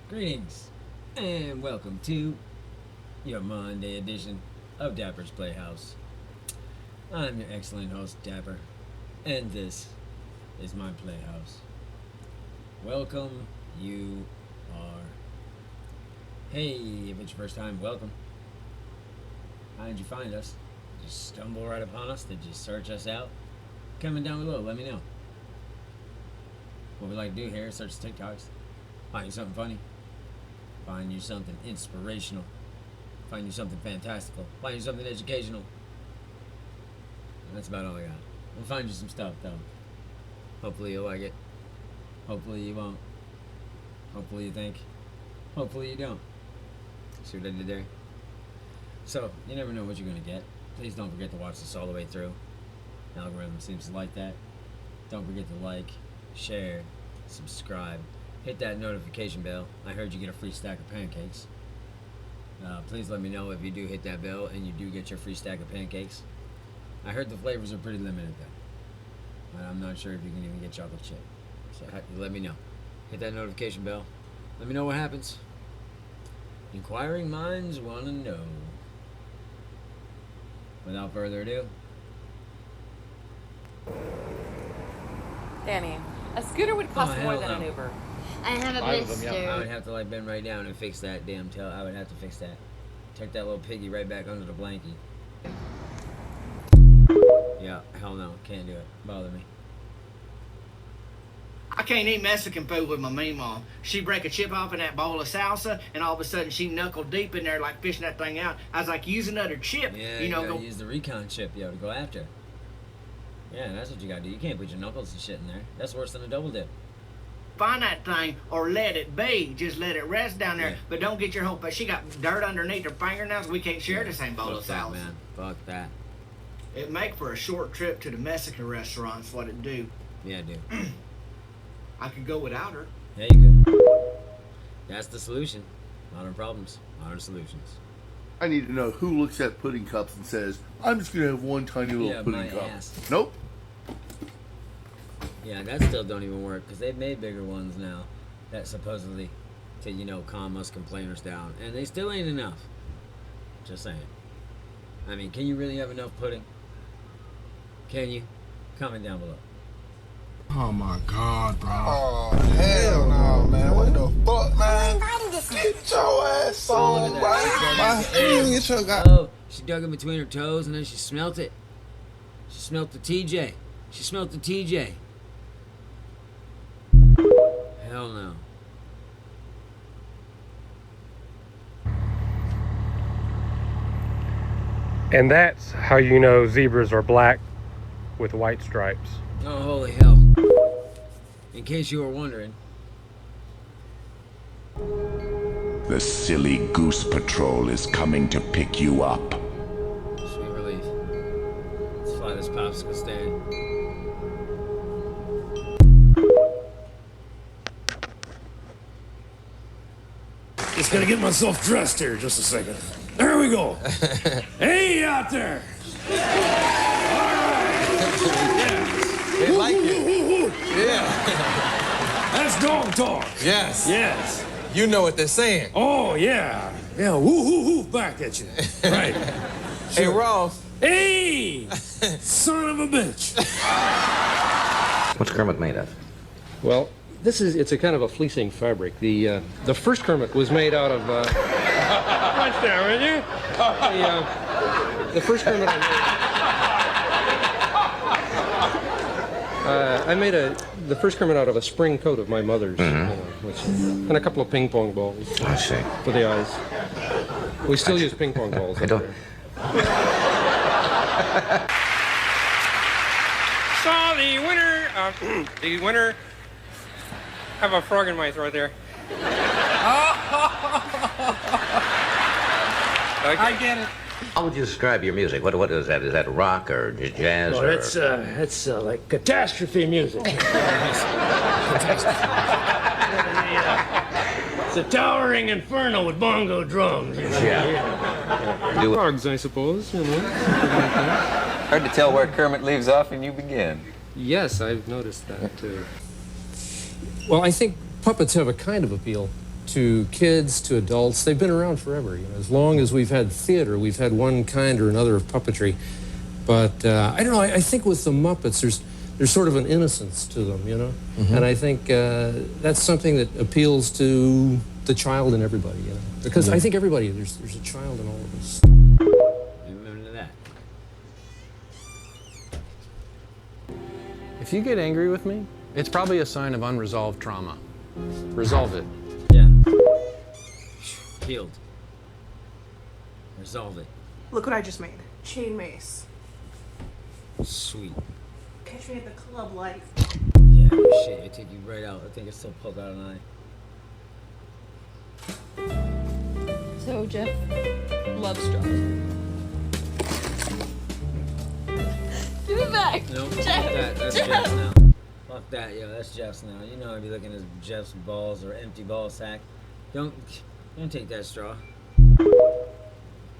Greetings, and welcome to your Monday edition of Dapper's Playhouse. I'm your excellent host, Dapper, and this is my playhouse. Welcome, you are. Hey, if it's your first time, welcome. How did you find us? Did you stumble right upon us? Did you search us out? Comment down below, let me know. What we like to do here is search TikToks, find you something funny, find you something inspirational, find you something fantastical, find you something educational. And that's about all I got. We'll find you some stuff though. Hopefully you'll like it. Hopefully you won't. Hopefully you think. Hopefully you don't. See what I did there? So, you never know what you're going to get. Please don't forget to watch this all the way through. The algorithm seems to like that. Don't forget to like, share, subscribe, hit that notification bell. I heard you get a free stack of pancakes. Please let me know if you do hit that bell and you do get your free stack of pancakes. I heard the flavors are pretty limited though. I'm not sure if you can even get chocolate chip. So let me know. Hit that notification bell. Let me know what happens. Inquiring minds want to know. Without further ado. Danny, a scooter would cost more than no. an Uber. I have a blister. I would have to like bend right down and fix that damn tail. I would have to fix that. Tuck that little piggy right back under the blankie. Yeah, hell no, can't do it. Bother me. I can't eat Mexican food with my meemaw. She break a chip off in that bowl of salsa, and all of a sudden she knuckle deep in there like fishing that thing out. I was like, use another chip. Yeah, you know, gotta go use the Recon chip, yo, to go after. Yeah, that's what you gotta do. You can't put your knuckles and shit in there. That's worse than a double dip. find that thing or let it be. Just let it rest down there. Yeah. But don't get your whole. But she got dirt underneath her fingernails. We can't share the same bowl Fuck of that, salsa. man. Fuck that. It make for a short trip to the Mexican restaurants. What it do? Yeah, dude. I could go without her. Yeah, you could. That's the solution. Modern problems, modern solutions. I need to know who looks at pudding cups and says, I'm just going to have one tiny little Yeah, pudding my cup. ass. Nope. Yeah, that still don't even work because they've made bigger ones now that supposedly to, you know, calm us complainers down. And they still ain't enough. Just saying. I mean, can you really have enough pudding? Can you? Comment down below. Oh my God, bro. Oh, hell no, man. What the fuck, man? Get your ass on, Look bro. at that. My hand, get your guy. Oh, she dug in between her toes and then she smelt it. She smelt the TJ. She smelt the TJ. Hell no. And that's how you know zebras are black with white stripes. Oh, holy hell. In case you were wondering. The silly goose patrol is coming to pick you up. Sweet relief. Let's fly this popsicle stand. Just gotta get myself dressed here just a second. There we go. Hey, out there. All right. Yeah. They like it. Yeah. That's dog talk. Yes. Yes. You know what they're saying. Oh, yeah. Yeah, woo, woo, woo, back at you. Right. Hey, Ross. Hey, son of a bitch. What's Kermit made of? Well, it's a kind of a fleecing fabric. The first Kermit was made out of watch down, will you? The first Kermit I made the first Kermit out of a spring coat of my mother's, and a couple of ping pong balls. I see. For the eyes. We still use ping pong balls. I don't. So the winner. Have a frog in my throat there. I get it. How would you describe your music? What is that? Is that rock or jazz? Oh, or... that's like catastrophe music. It's a towering inferno with bongo drums. Yeah. Frogs, I suppose, you know. Hard to tell where Kermit leaves off and you begin. Yes, I've noticed that too. Well, I think puppets have a kind of appeal. to kids, to adults. They've been around forever. As long as we've had theater, we've had one kind or another of puppetry. But I don't know, I think with the Muppets, there's sort of an innocence to them, And I think that's something that appeals to the child in everybody, Because I think everybody, there's a child in all of us. Remember that. If you get angry with me, it's probably a sign of unresolved trauma. Resolve it. Yeah. Healed. Resolve it. Look what I just made. Chain mace. Sweet. Catch me at the club like. Yeah, shit, it take you right out. I think it's still poke out an eye. So Jeff loves straws. Give it back. Nope, Jeff. fuck that. That's Jeff. Jeff's now. Fuck that, yo. That's Jeff's now. You know I'd be looking at Jeff's balls or empty ball sack. Don't take that straw.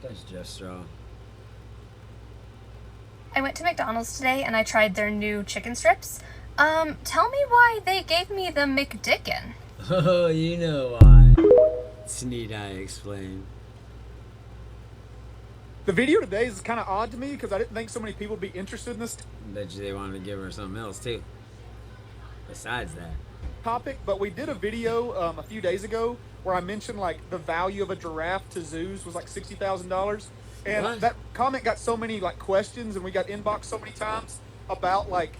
That's Jeff's straw. I went to McDonald's today and I tried their new chicken strips. Tell me why they gave me the McDickin. Oh, you know why. Need I explain? The video today is kind of odd to me because I didn't think so many people would be interested in this Bet you they wanted to give her something else too. Besides that. topic, but we did a video a few days ago where I mentioned like the value of a giraffe to zoos was like $60,000. And What? that comment got so many like questions and we got inboxed so many times about like,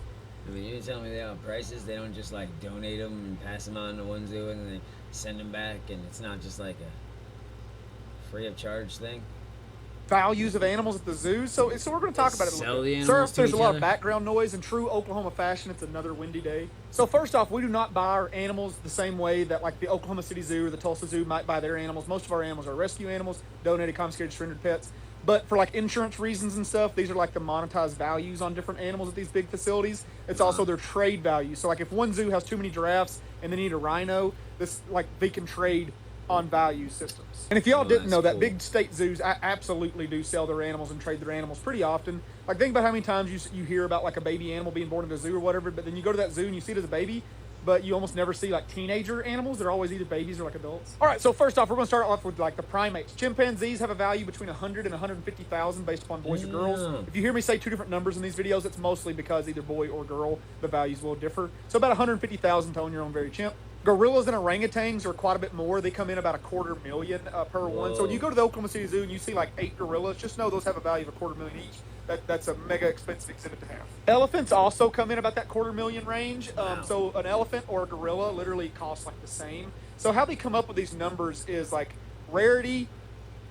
I mean, you didn't tell me they have prices. They don't just like donate them and pass them on to one zoo and they send them back, and it's not just like a free of charge thing. values of animals at the zoos. So we're going to talk about it a Sell little the bit. animals Sir, to there's a each lot other? of background noise. In true Oklahoma fashion, it's another windy day. So first off, we do not buy our animals the same way that like the Oklahoma City Zoo or the Tulsa Zoo might buy their animals. Most of our animals are rescue animals, donated, confiscated, surrendered pets. But for like insurance reasons and stuff, these are like the monetized values on different animals at these big facilities. It's also their trade value. So like if one zoo has too many giraffes and they need a rhino, this like they can trade on value systems. And if y'all didn't know, that big state zoos absolutely do sell their animals and trade their animals pretty often. Like think about how many times you hear about like a baby animal being born in a zoo or whatever, but then you go to that zoo and you see it as a baby, but you almost never see like teenager animals. They're always either babies or like adults. All right, so first off, we're gonna start off with like the primates. Chimpanzees have a value between 100 and 150,000 based upon boys or girls. If you hear me say two different numbers in these videos, it's mostly because either boy or girl, the values will differ. So about 150,000 to own your own very chimp. Gorillas and orangutans are quite a bit more. They come in about $250,000 per one. So when you go to the Oklahoma City Zoo and you see like 8 gorillas, just know those have a value of $250,000 each. That's a mega expensive exhibit to have. Elephants also come in about that $250,000 range. So an elephant or a gorilla literally costs like the same. So how they come up with these numbers is like rarity,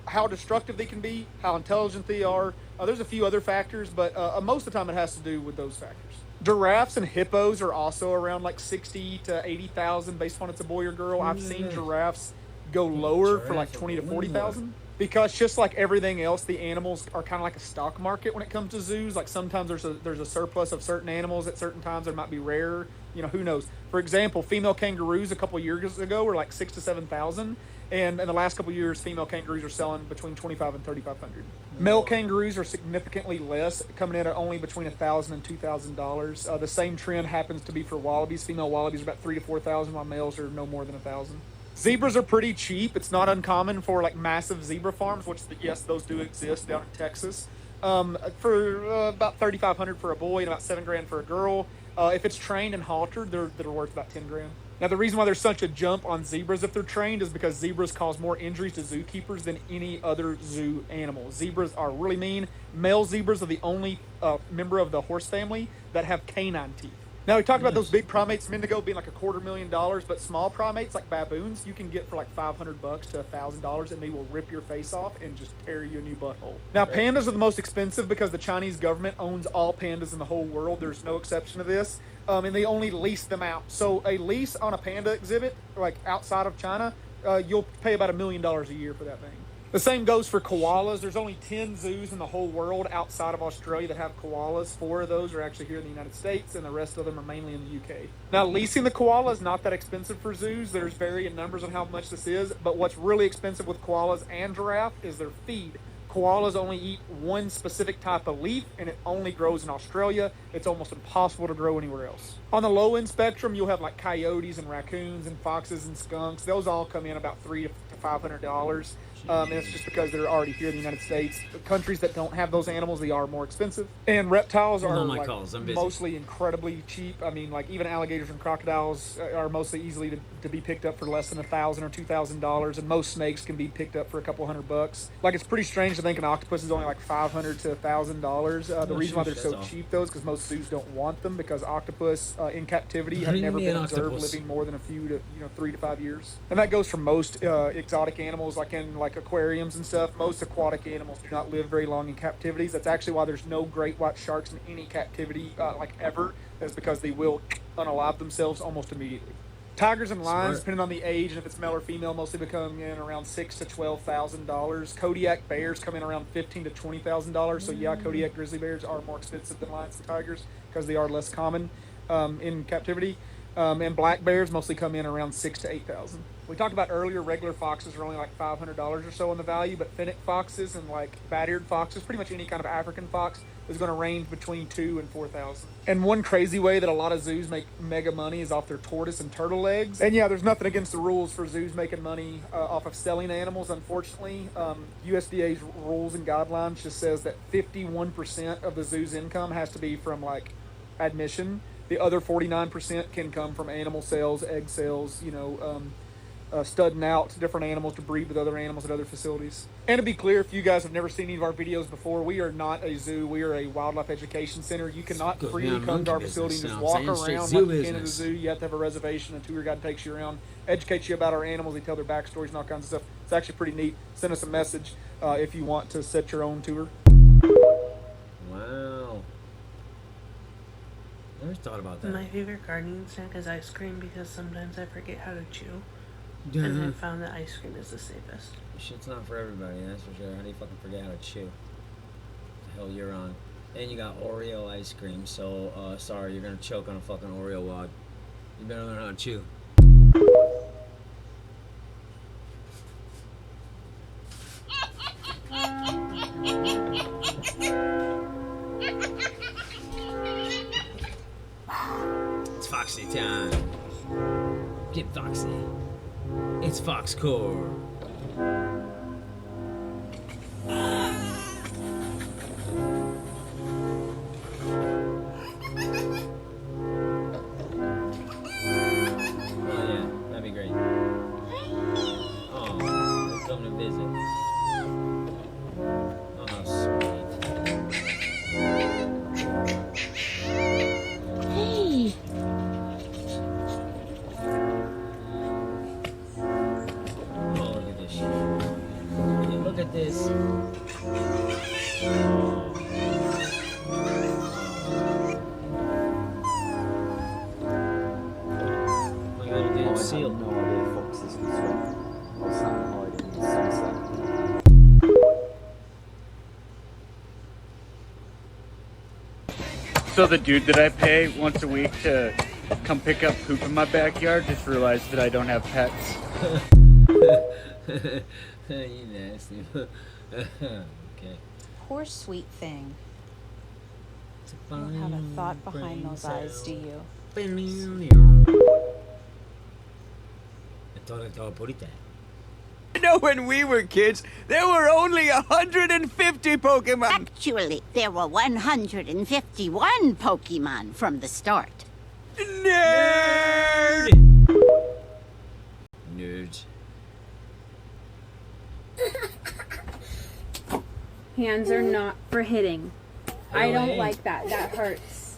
how destructive they can be, how intelligent they are. There's a few other factors, but most of the time it has to do with those factors. Giraffes and hippos are also around like 60 to 80,000 based on it's a boy or girl. I've seen giraffes go lower for like 20 to 40,000 because just like everything else, the animals are kind of like a stock market when it comes to zoos. Like sometimes there's a surplus of certain animals at certain times that might be rare. You know, who knows? For example, female kangaroos a couple years ago were like 6,000 to 7,000. And in the last couple of years, female kangaroos are selling between $2,500 and $3,500. Male kangaroos are significantly less, coming in at only between $1,000 and $2,000. The same trend happens to be for wallabies. Female wallabies are about $3,000 to $4,000, while males are no more than $1,000. Zebras are pretty cheap. It's not uncommon for like massive zebra farms, which yes, those do exist down in Texas. For about $3,500 for a boy and about $7,000 for a girl. If it's trained and haltered, they're worth about $10,000. Now, the reason why there's such a jump on zebras if they're trained is because zebras cause more injuries to zookeepers than any other zoo animal. Zebras are really mean. Male zebras are the only member of the horse family that have canine teeth. Now, we talked about those big primates a minute ago being like $250,000, but small primates like baboons, you can get for like $500 to $1,000, and they will rip your face off and just tear you a new butthole. Now, pandas are the most expensive because the Chinese government owns all pandas in the whole world. There's no exception to this. And they only lease them out. So a lease on a panda exhibit, like outside of China, you'll pay about $1 million a year for that thing. The same goes for koalas. There's only 10 zoos in the whole world outside of Australia that have koalas. 4 of those are actually here in the United States, and the rest of them are mainly in the UK. Now, leasing the koala is not that expensive for zoos. There's varying numbers on how much this is, but what's really expensive with koalas and giraffe is their feed. Koalas only eat one specific type of leaf, and it only grows in Australia. It's almost impossible to grow anywhere else. On the low end spectrum, you'll have like coyotes and raccoons and foxes and skunks. Those all come in about $300 to $500. And it's just because they're already here in the United States. The countries that don't have those animals, they are more expensive. And reptiles are like mostly incredibly cheap. I mean, like even alligators and crocodiles are mostly easily to be picked up for less than $1,000 or $2,000, and most snakes can be picked up for a couple $100. Like it's pretty strange to think an octopus is only like $500 to $1,000. The reason why they're so cheap though is because most zoos don't want them, because octopus in captivity have never been observed living more than a few to 3 to 5 years, and that goes for most exotic animals, like in like aquariums and stuff. Most aquatic animals do not live very long in captivities. That's actually why there's no great white sharks in any captivity like ever. That's because they will unalive themselves almost immediately. Tigers and lions, depending on the age and if it's male or female, mostly become in around $6,000 to $12,000. Kodiak bears come in around $15,000 to $20,000. So yeah, Kodiak grizzly bears are more expensive than lions and tigers because they are less common in captivity. And black bears mostly come in around $6,000 to $8,000. We talked about earlier, regular foxes are only like $500 or so in the value, but fennec foxes and like bat-eared foxes, pretty much any kind of African fox, is going to range between $2,000 and $4,000. And one crazy way that a lot of zoos make mega money is off their tortoise and turtle eggs. And yeah, there's nothing against the rules for zoos making money off of selling animals. Unfortunately, USDA's rules and guidelines just says that 51% of the zoo's income has to be from like admission. The other 49% can come from animal sales, egg sales, studding out different animals to breed with other animals at other facilities. And to be clear, if you guys have never seen any of our videos before, we are not a zoo. We are a wildlife education center. You cannot freely come to our facility and just walk around like you can at a zoo. You have to have a reservation. A tour guide takes you around, educates you about our animals. They tell their backstories and all kinds of stuff. It's actually pretty neat. Send us a message if you want to set your own tour. Wow. Never thought about that. My favorite gardening snack is ice cream because sometimes I forget how to chew. And I found that ice cream is the safest. Shit's not for everybody, that's for sure. How do you fucking forget how to chew? The hell you're on. And you got Oreo ice cream, so sorry, you're gonna choke on a fucking Oreo wad. You better learn how to chew. It's Foxy time. Get Foxy. It's Foxcore. Oh yeah, that'd be great. Oh, they're coming to visit. Oh, how sweet. Hey! Oh, look at this shit. Yeah, look at this. My little damn seal. No idea foxes can swim. I was sat and hiding in the sunset. So the dude that I pay once a week to come pick up poop in my backyard just realized that I don't have pets. You nasty. Okay. Poor sweet thing. You don't have a thought behind those eyes, do you? You know, when we were kids, there were only 150 Pokemon. Actually, there were 151 Pokemon from the start. Nerd! Nerds. Hands are not for hitting. I don't Hey. like that. That hurts.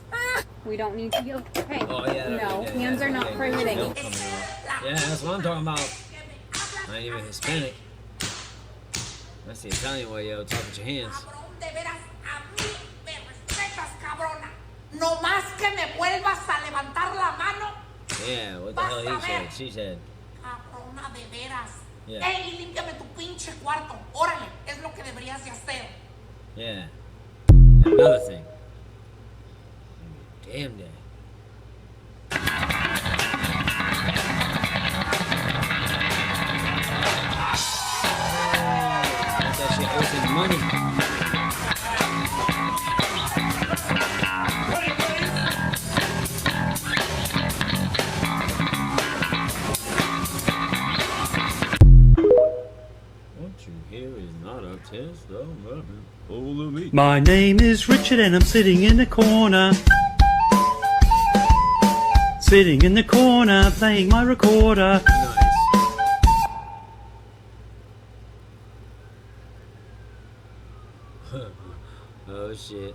We don't need to go. Hey, Oh, yeah, no, yeah, hands are not for hitting. Yeah, that's what I'm talking about. I ain't even Hispanic. That's the Italian way, yo. Talk with your hands. No más que me vuelvas a levantar la mano. Yeah, what the hell he said? She said. Cabrona de veras. Yeah. Ey, límpiame tu pinche cuarto. Órale, es lo que deberías de hacer. Yeah. And another thing. Damn day. That shit open money. Test the weapon. Follow me. My name is Richard and I'm sitting in the corner. Sitting in the corner playing my recorder. Nice. Oh shit.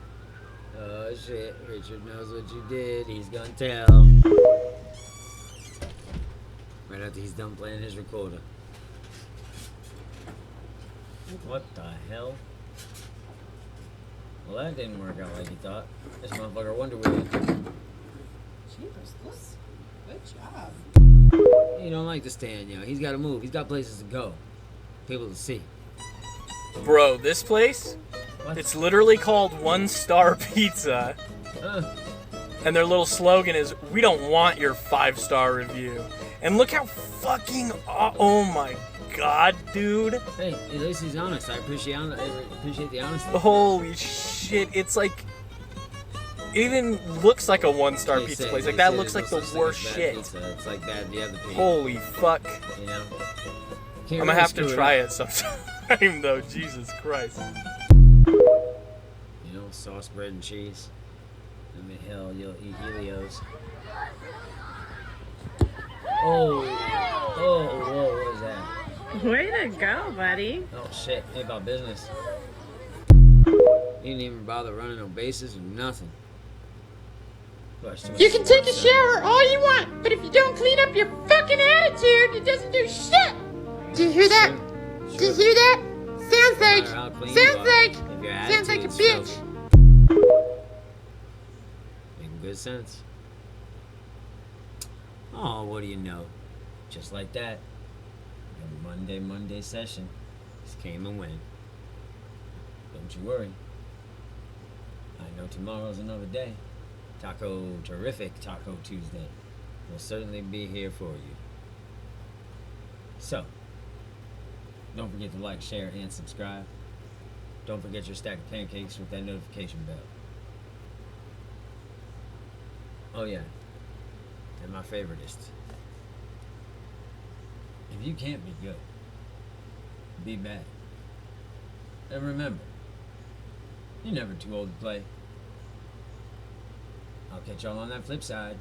Oh shit. Richard knows what you did. He's gonna tell. Right after he's done playing his recorder. What the hell? Well, that didn't work out like he thought. This motherfucker Wonder Woman. Jeepers, this. Good job. He don't like to stand, yo. He's gotta move. He's got places to go. People to see. Bro, this place, it's literally called One Star Pizza. And their little slogan is, "We don't want your 5-star review." And look how fucking, oh my god, dude. Hey, at least he's honest. I appreciate the honesty. Holy shit, it's like, it even looks like a 1-star pizza place. Like, that looks like the worst shit. Pizza. It's like bad the other pizza. Holy fuck. You know? I'm gonna have to try it sometime, though. Jesus Christ. You know, sauce, bread, and cheese. I mean, hell, you'll eat Helios. Oh, whoa, what was that? Way to go, buddy. Oh shit, ain't about business. He didn't even bother running no bases or nothing. You can take a shower all you want, but if you don't clean up your fucking attitude, it doesn't do shit. Do you hear that? Do you hear that? Sounds like a bitch. Making good sense. Oh, what do you know? Just like that. The Monday session just came and went. Don't you worry. I know tomorrow's another day. Terrific Taco Tuesday. We'll certainly be here for you. So, don't forget to like, share, and subscribe. Don't forget your stack of pancakes with that notification bell. Oh yeah, and my favoritist. If you can't be good, be bad. And remember, you're never too old to play. I'll catch y'all on that flip side.